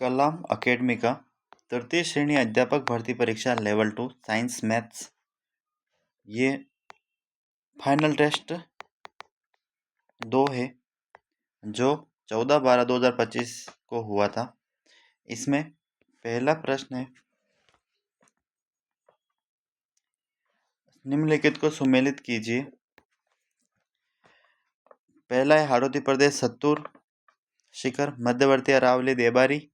कलाम academy का तृतीय श्रेणी अध्यापक भर्ती परीक्षा लेवल 2 साइंस मैथ्स ये फाइनल टेस्ट 2 है जो 14/12/2025 को हुआ था। इसमें पहला प्रश्न है, निम्नलिखित को सुमेलित कीजिए। पहला है हाड़ौती प्रदेश सत्तूर शिखर, मध्यवर्ती अरावली देबारी,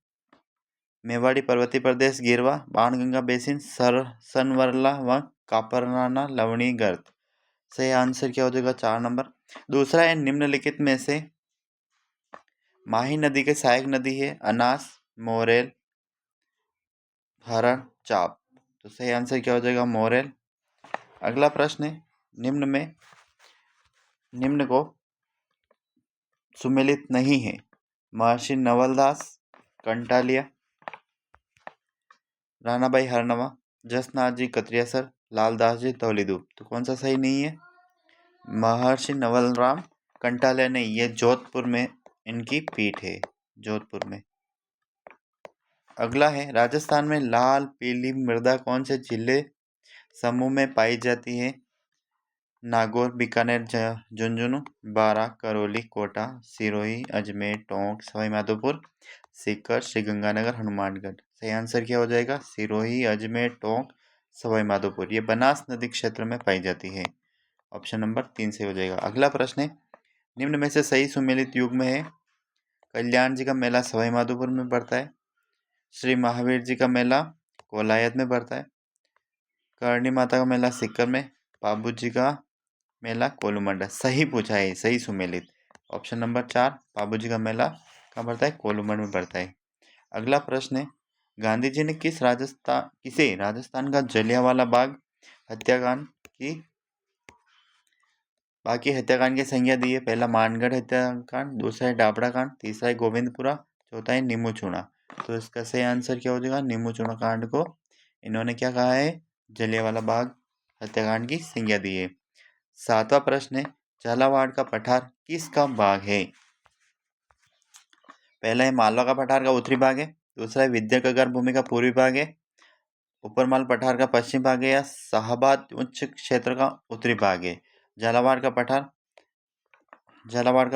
मेवाड़ी पर्वतीय प्रदेश गिरवा, बाणगंगा बेसिन सनवरला व कापरनाना लवणी गर्त। सही आंसर क्या हो जाएगा 4 नंबर। दूसरा है निम्नलिखित में से माही नदी के सहायक नदी है अनास, मोरेल, हरण, चाप। तो सही आंसर क्या हो जाएगा मोरेल। अगला प्रश्न है, निम्न को सुमेलित नहीं है। महर्षि नवलदास कंटालिया, रानाबाई हरनवा, जसनाथ जी कतरियासर, लालदास जी धौलीधूप। तो कौन सा सही नहीं है? महर्षि नवलराम कंटालिया नहीं, ये जोधपुर में इनकी पीठ है, जोधपुर में। अगला है राजस्थान में लाल पीली मृदा कौन से जिले समूह में पाई जाती है? नागौर, बीकानेर, झुंझुनू, बारां, करौली, कोटा, सिरोही, अजमेर, टोंक, सवाईमाधोपुर, सीकर, श्रीगंगानगर, हनुमानगढ़। सही आंसर क्या हो जाएगा? सिरोही, अजमेर, टोंक, सवाईमाधोपुर। ये बनास नदी क्षेत्र में पाई जाती है। ऑप्शन नंबर 3 से हो जाएगा। अगला प्रश्न है, निम्न में से सही सुमेलित युग्म है। कल्याण जी का मेला सवाईमाधोपुर में पड़ता है, श्री महावीर जी का मेला कोलायत में पड़ता है, करणी माता का मेला सीकर में, बाबू जी का मेला कोलूमंडा। सही पूछा है, सही सुमेलित। ऑप्शन नंबर 4 बाबू जी का मेला कहाँ पड़ता है? कोलूमंड में पड़ता है। अगला प्रश्न है, गांधी जी ने किसे राजस्थान का जलियांवाला बाग हत्याकांड की संज्ञा दी है? पहला मानगढ़ हत्याकांड, दूसरा है डाबड़ा कांड, तीसरा है गोविंदपुरा, चौथा है नीमूचूना। तो इसका सही आंसर क्या हो जाएगा? नीमूचूना कांड को इन्होंने क्या कहा है? जलियांवाला बाग हत्याकांड की संज्ञा दी है। 7वां प्रश्न है, झालावाड़ का पठार किसका भाग है? पहला है मालवा का पठार का उत्तरी भाग है, दूसरा है विद्यानगर भूमि का पूर्वी भाग है, ऊपरमाल पठार का पश्चिम भाग है, या शाहबाद उच्च क्षेत्र का उत्तरी भाग है। झालावाड़ का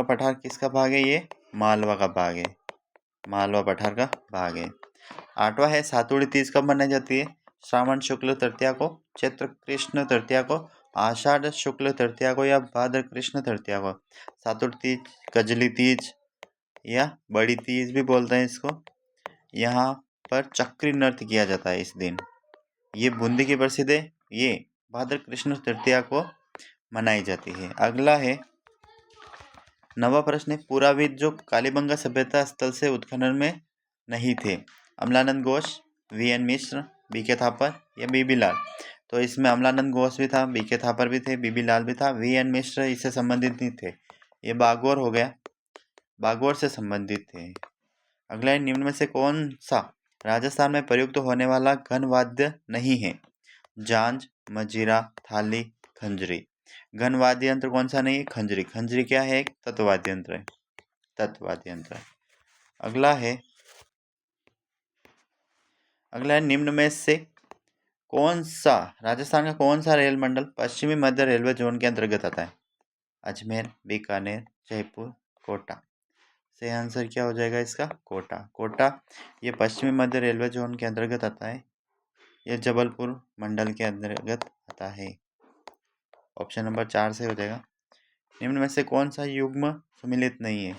पठार किसका भाग है? ये मालवा का भाग है, मालवा पठार का भाग है। 8वां है, सातुड़ी तीज कब मनाई जाती है? श्रावण शुक्ल तृतीया को, चैत्र कृष्ण तृतीया को, आषाढ़ शुक्ल तृतीया को, या भाद्र कृष्ण तृतीया को। सातुड़ तीज, कजली तीज या बड़ी तीज भी बोलते हैं इसको। यहाँ पर चक्री नृत्य किया जाता है इस दिन। ये बूंदी की प्रसिद्ध है, ये भाद्र कृष्ण तृतीया को मनाई जाती है। अगला है 9वां प्रश्न है, पुराविद जो कालीबंगा सभ्यता स्थल से उत्खनन में नहीं थे, अमलानंद घोष, वी.एन. मिश्र, बी.के. थापर या बी.बी. लाल। तो इसमें अमलानंद घोष भी था, बी.के. थापर भी थे, बी.बी. लाल भी था, वी.एन. मिश्र इससे संबंधित नहीं थे। ये बागौर हो गया, बागौर से संबंधित थे। अगला है, निम्न में से कौन सा राजस्थान में प्रयुक्त होने वाला घन वाद्य नहीं है? झांझ, मजीरा, थाली, खंजरी। घन वाद्य यंत्र कौन सा नहीं है? खंजरी। खंजरी क्या है? एक तत्ववाद्य यंत्र है, तत्ववाद्य यंत्र। अगला है निम्न में से कौन सा राजस्थान का कौन सा रेल मंडल पश्चिमी मध्य रेलवे जोन के अंतर्गत आता है? अजमेर, बीकानेर, जयपुर, कोटा। सही आंसर क्या हो जाएगा इसका? कोटा। कोटा ये पश्चिमी मध्य रेलवे जोन के अंतर्गत आता है, यह जबलपुर मंडल के अंतर्गत आता है। ऑप्शन नंबर 4 से हो जाएगा। निम्न में से कौन सा युग्म सुमेलित नहीं है?